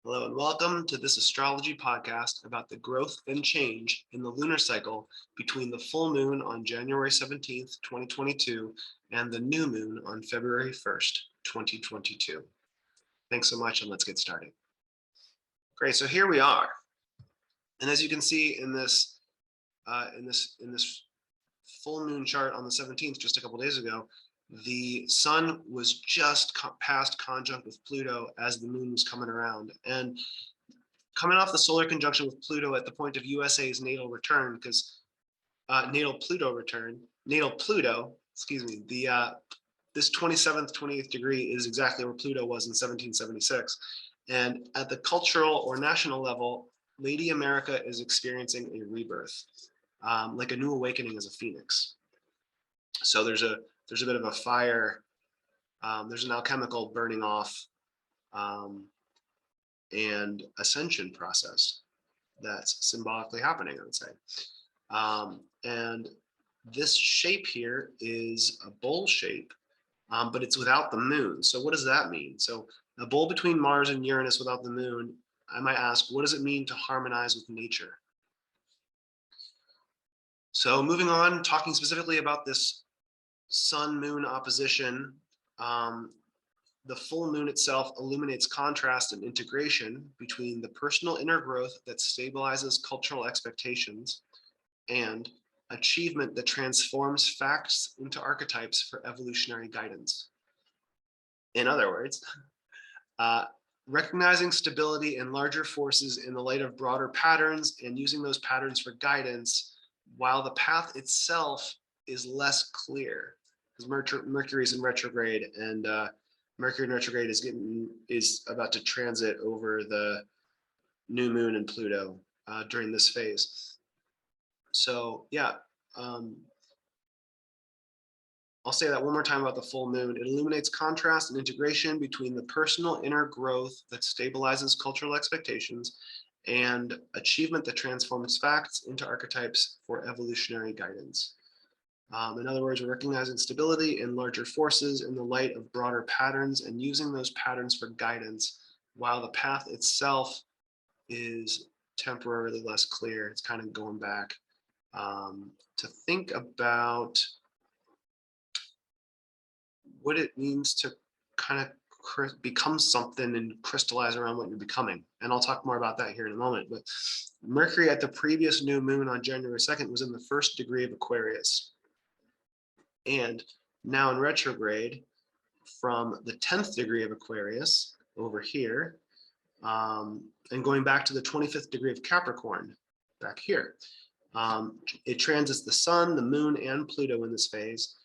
Hello and welcome to this astrology podcast about the growth and change in the lunar cycle between the full moon on January 17th, 2022 and the new moon on February 1st, 2022. Thanks so much and let's get started. Great, so here we are. And as you can see in this full moon chart on the 17th, just a couple days ago, the sun was just past conjunct with Pluto as the moon was coming around. And coming off the solar conjunction with Pluto at the point of USA's natal return, because natal Pluto, excuse me, this 27th, 28th degree is exactly where Pluto was in 1776. And at the cultural or national level, Lady America is experiencing a rebirth, like a new awakening as a phoenix. So there's a bit of a fire, there's an alchemical burning off and ascension process that's symbolically happening, I would say. And this shape here is a bowl shape, but it's without the moon. So what does that mean? So a bowl between Mars and Uranus without the moon, I might ask, what does it mean to harmonize with nature? So moving on, talking specifically about this sun-moon opposition, the full moon itself illuminates contrast and integration between the personal inner growth that stabilizes cultural expectations and achievement that transforms facts into archetypes for evolutionary guidance. In other words, recognizing stability in larger forces in the light of broader patterns and using those patterns for guidance while the path itself is less clear. Because Mercury is in retrograde, and Mercury in retrograde is about to transit over the new moon and Pluto during this phase. So yeah, I'll say that one more time about the full moon. It illuminates contrast and integration between the personal inner growth that stabilizes cultural expectations and achievement that transforms facts into archetypes for evolutionary guidance. In other words, we're recognizing stability in larger forces in the light of broader patterns and using those patterns for guidance while the path itself is temporarily less clear. It's kind of going back to think about what it means to kind of become something and crystallize around what you're becoming. And I'll talk more about that here in a moment. But Mercury at the previous new moon on January 2nd was in the first degree of Aquarius. And now in retrograde from the 10th degree of Aquarius over here, and going back to the 25th degree of Capricorn back here. It transits the sun, the moon, and Pluto in this phase,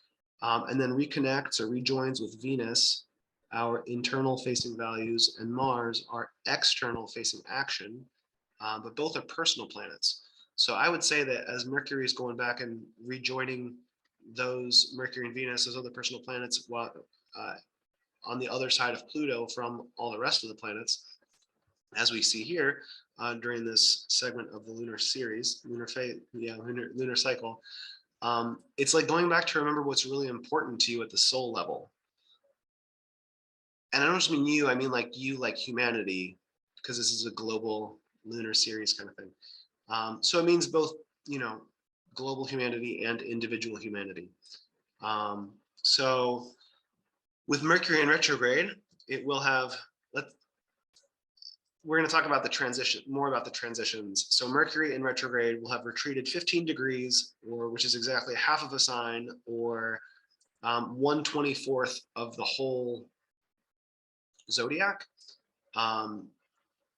and then reconnects or rejoins with Venus, our internal facing values, and Mars, our external facing action, but both are personal planets. So I would say that as Mercury is going back and rejoining those Mercury and Venus, those other personal planets, while on the other side of Pluto from all the rest of the planets, as we see here during this segment of the lunar series, lunar cycle, it's like going back to remember what's really important to you at the soul level. And I don't just mean you, I mean like you, like humanity, because this is a global lunar series kind of thing. So it means both, global humanity and individual humanity. So with Mercury in retrograde, it will have, we're going to talk about the transition, more about the transitions. So Mercury in retrograde will have retreated 15 degrees, or which is exactly half of a sign, or 1/24th of the whole zodiac.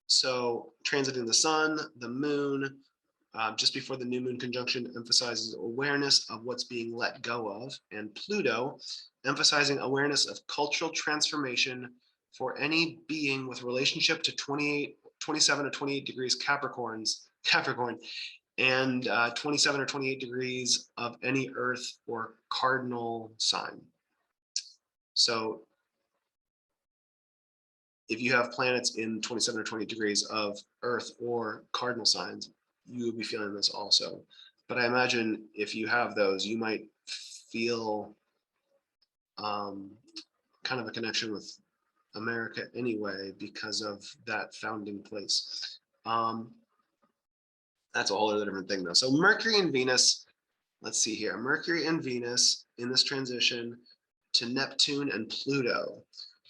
So transiting the sun, the moon, just before the new moon conjunction emphasizes awareness of what's being let go of, and Pluto emphasizing awareness of cultural transformation for any being with relationship to 27 or 28 degrees Capricorn, and 27 or 28 degrees of any Earth or cardinal sign. So if you have planets in 27 or 28 degrees of Earth or cardinal signs, you will be feeling this also. But I imagine if you have those, you might feel kind of a connection with America anyway because of that founding place. That's a whole other different thing though. So Mercury and Venus, let's see here. Mercury and Venus in this transition to Neptune and Pluto.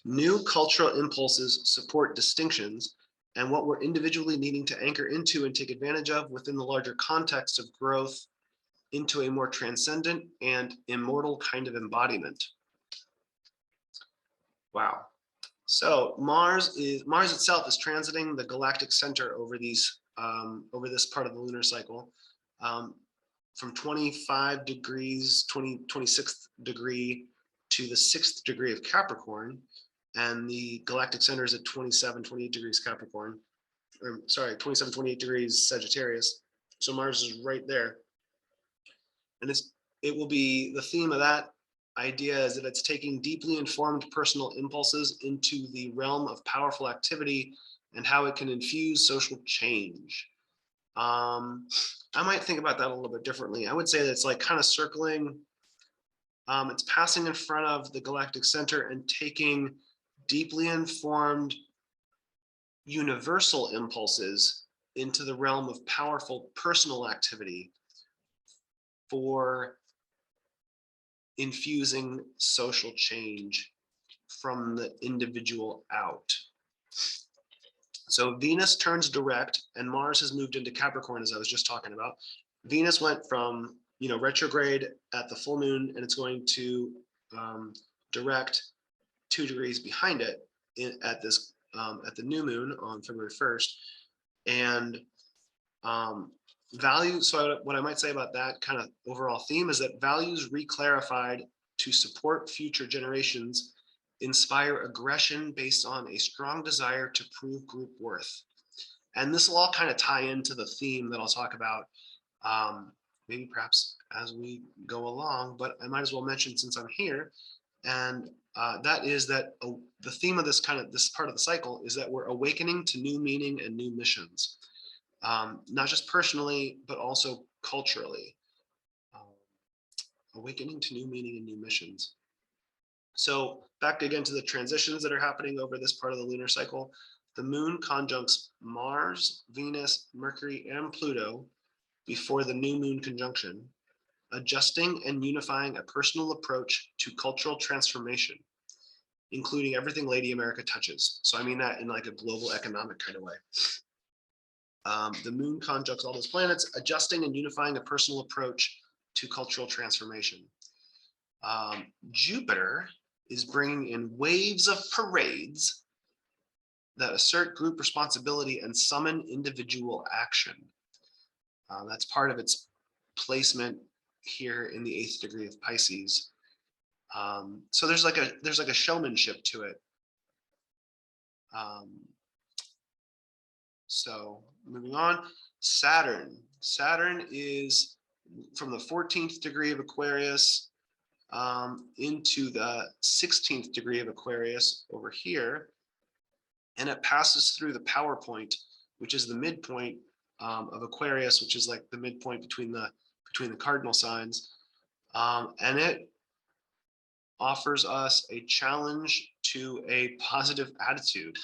New cultural impulses support distinctions and what we're individually needing to anchor into and take advantage of within the larger context of growth into a more transcendent and immortal kind of embodiment. Wow. So Mars itself is transiting the galactic center over over this part of the lunar cycle, from 25 degrees, 26th degree to the 6th degree of Capricorn, and the galactic center is at 27, 28 degrees Capricorn, or sorry, 27, 28 degrees Sagittarius. So Mars is right there. And it will be the theme of that idea is that it's taking deeply informed personal impulses into the realm of powerful activity and how it can infuse social change. I might think about that a little bit differently. I would say that it's like kind of circling, it's passing in front of the galactic center and taking deeply informed universal impulses into the realm of powerful personal activity for infusing social change from the individual out. So Venus turns direct and Mars has moved into Capricorn, as I was just talking about. Venus went from, retrograde at the full moon, and it's going to direct 2 degrees behind it at the new moon on February 1st. And values, so what I might say about that kind of overall theme is that values reclarified to support future generations inspire aggression based on a strong desire to prove group worth. And this will all kind of tie into the theme that I'll talk about maybe perhaps as we go along, but I might as well mention since I'm here. And that is that the theme of this part of the cycle is that we're awakening to new meaning and new missions, not just personally, but also culturally. Awakening to new meaning and new missions. So back again to the transitions that are happening over this part of the lunar cycle. The moon conjuncts Mars, Venus, Mercury, and Pluto before the new moon conjunction, adjusting and unifying a personal approach to cultural transformation, including everything Lady America touches. So I mean that in like a global economic kind of way. The moon conjuncts all those planets, adjusting and unifying a personal approach to cultural transformation. Jupiter is bringing in waves of parades that assert group responsibility and summon individual action. That's part of its placement here in the 8th degree of Pisces. So there's like a showmanship to it. So moving on, Saturn. Saturn is from the 14th degree of Aquarius into the 16th degree of Aquarius over here, and it passes through the power point, which is the midpoint of Aquarius, which is like the midpoint between the cardinal signs, and it offers us a challenge to a positive attitude.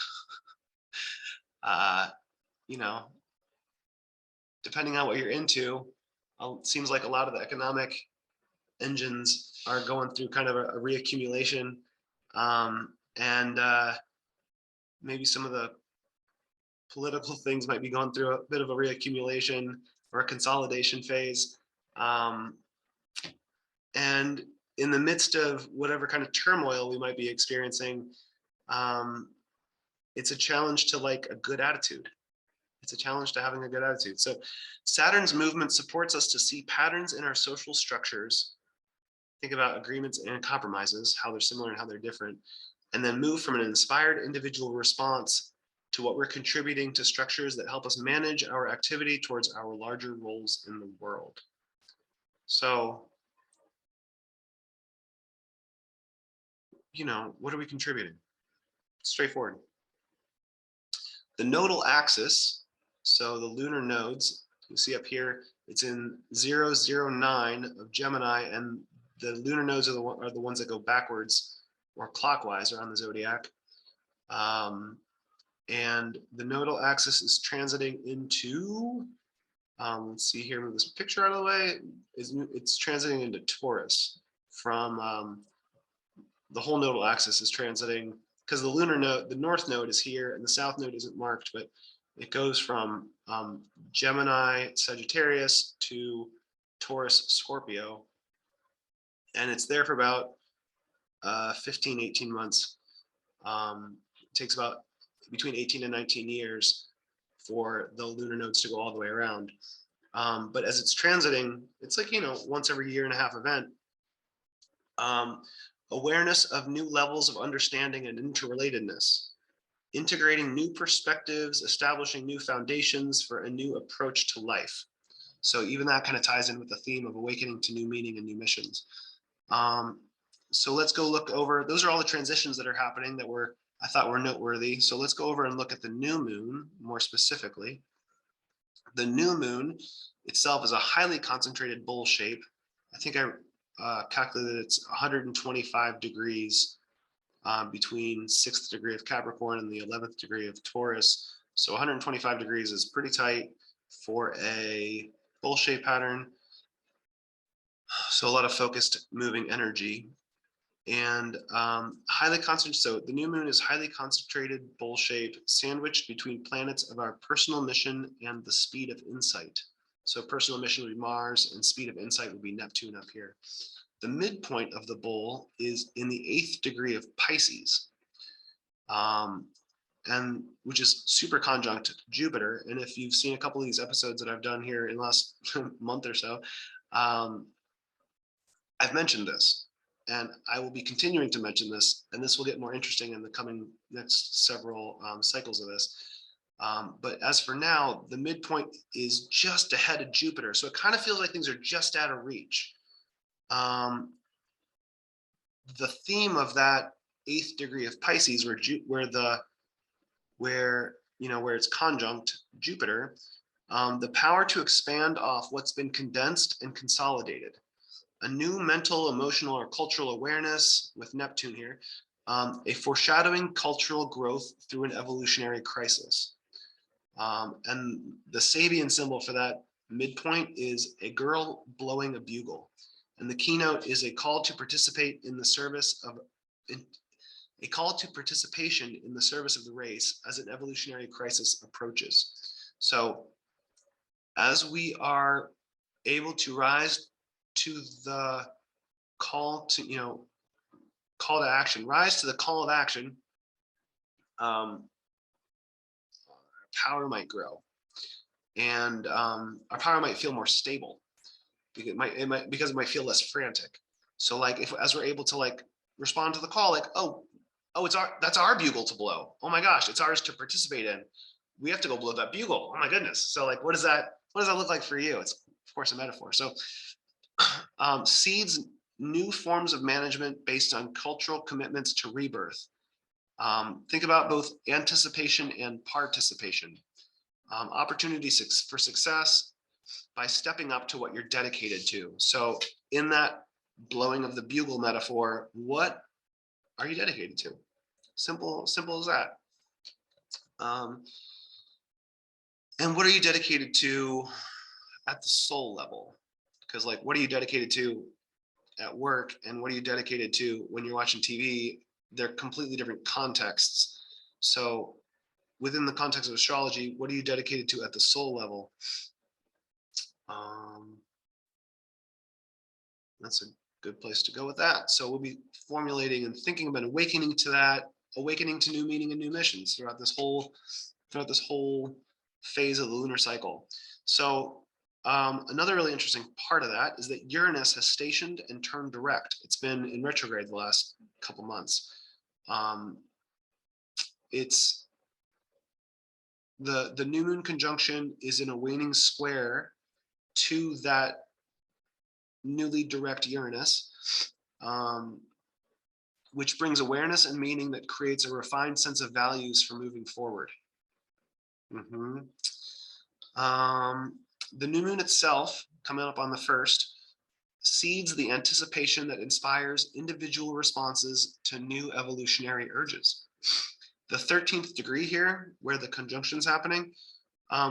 Depending on what you're into, it seems like a lot of the economic engines are going through kind of a reaccumulation, and maybe some of the political things might be going through a bit of a reaccumulation or a consolidation phase. And in the midst of whatever kind of turmoil we might be experiencing, it's a challenge to like a good attitude. It's a challenge to having a good attitude. So Saturn's movement supports us to see patterns in our social structures, think about agreements and compromises, how they're similar and how they're different, and then move from an inspired individual response to what we're contributing to structures that help us manage our activity towards our larger roles in the world. So, what are we contributing? Straightforward. The nodal axis, so the lunar nodes, you see up here, it's in 009 of Gemini, and the lunar nodes are the ones that go backwards or clockwise around the zodiac. And the nodal axis is transiting into, let's see here, move this picture out of the way. It's transiting into Taurus from the whole nodal axis is transiting, because the lunar node, the north node is here and the south node isn't marked, but it goes from Gemini, Sagittarius to Taurus, Scorpio. And it's there for about 15, 18 months. It takes about between 18 and 19 years for the lunar nodes to go all the way around. But as it's transiting, it's like, once every year and a half event. Awareness of new levels of understanding and interrelatedness, integrating new perspectives, establishing new foundations for a new approach to life. So even that kind of ties in with the theme of awakening to new meaning and new missions. So let's go look over, those are all the transitions that are happening that I thought were noteworthy. So let's go over and look at the new moon more specifically. The new moon itself is a highly concentrated bowl shape. I think I calculated it's 125 degrees between 6th degree of Capricorn and the 11th degree of Taurus. So 125 degrees is pretty tight for a bowl shape pattern. So a lot of focused moving energy. And highly concentrated. So the new moon is highly concentrated bowl shape, sandwiched between planets of our personal mission and the speed of insight. So personal mission would be Mars, and speed of insight would be Neptune up here. The midpoint of the bowl is in the 8th degree of Pisces, and which is super conjunct Jupiter. And if you've seen a couple of these episodes that I've done here in the last month or so, I've mentioned this. And I will be continuing to mention this, and this will get more interesting in the coming next several cycles of this. But as for now, the midpoint is just ahead of Jupiter. So it kind of feels like things are just out of reach. The theme of that 8th degree of Pisces, where it's conjunct Jupiter, the power to expand off what's been condensed and consolidated. A new mental, emotional, or cultural awareness with Neptune here, a foreshadowing cultural growth through an evolutionary crisis. And the Sabian symbol for that midpoint is a girl blowing a bugle. And the keynote is a call to participate in the service of, a call to participation in the service of the race as an evolutionary crisis approaches. So as we are able to rise to the call to action, rise to the call of action, power might grow, and our power might feel more stable because it might feel less frantic. So like as we're able to like respond to the call, like, oh, that's our bugle to blow. Oh my gosh, it's ours to participate in. We have to go blow that bugle. Oh my goodness. So like, what does that look like for you? It's of course a metaphor. So seeds new forms of management based on cultural commitments to rebirth. Think about both anticipation and participation. Opportunities for success by stepping up to what you're dedicated to. So in that blowing of the bugle metaphor, what are you dedicated to? Simple as that. And what are you dedicated to at the soul level? Because like, what are you dedicated to at work and what are you dedicated to when you're watching TV? They're completely different contexts. So within the context of astrology, what are you dedicated to at the soul level? That's a good place to go with that. So we'll be formulating and thinking about awakening to that, awakening to new meaning and new missions throughout this whole phase of the lunar cycle. So another really interesting part of that is that Uranus has stationed and turned direct. It's been in retrograde the last couple months. It's the new moon conjunction is in a waning square to that newly direct Uranus, which brings awareness and meaning that creates a refined sense of values for moving forward. The new moon itself, coming up on the 1st, seeds the anticipation that inspires individual responses to new evolutionary urges. The 13th degree here, where the conjunction's happening,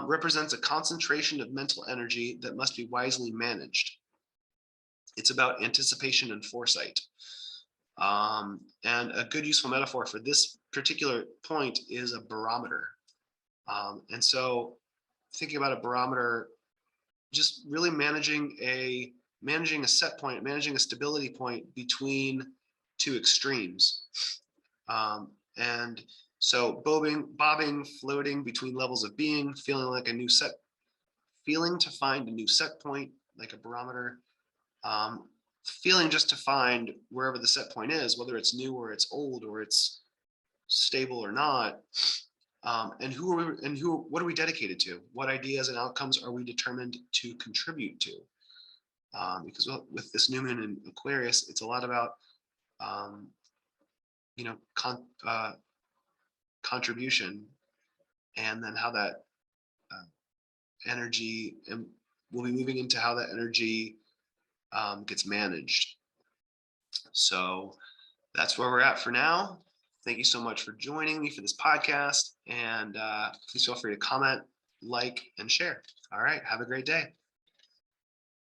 represents a concentration of mental energy that must be wisely managed. It's about anticipation and foresight. And a good useful metaphor for this particular point is a barometer. And so thinking about a barometer, just really managing a set point, managing a stability point between two extremes. And so bobbing, floating between levels of being, feeling to find a new set point, like a barometer, feeling just to find wherever the set point is, whether it's new or it's old or it's stable or not. And what are we dedicated to? What ideas and outcomes are we determined to contribute to? Because with this new moon in Aquarius, it's a lot about contribution, and then how that energy, and we'll be moving into how that energy gets managed. So that's where we're at for now. Thank you so much for joining me for this podcast, and please feel free to comment, like, and share. All right, have a great day.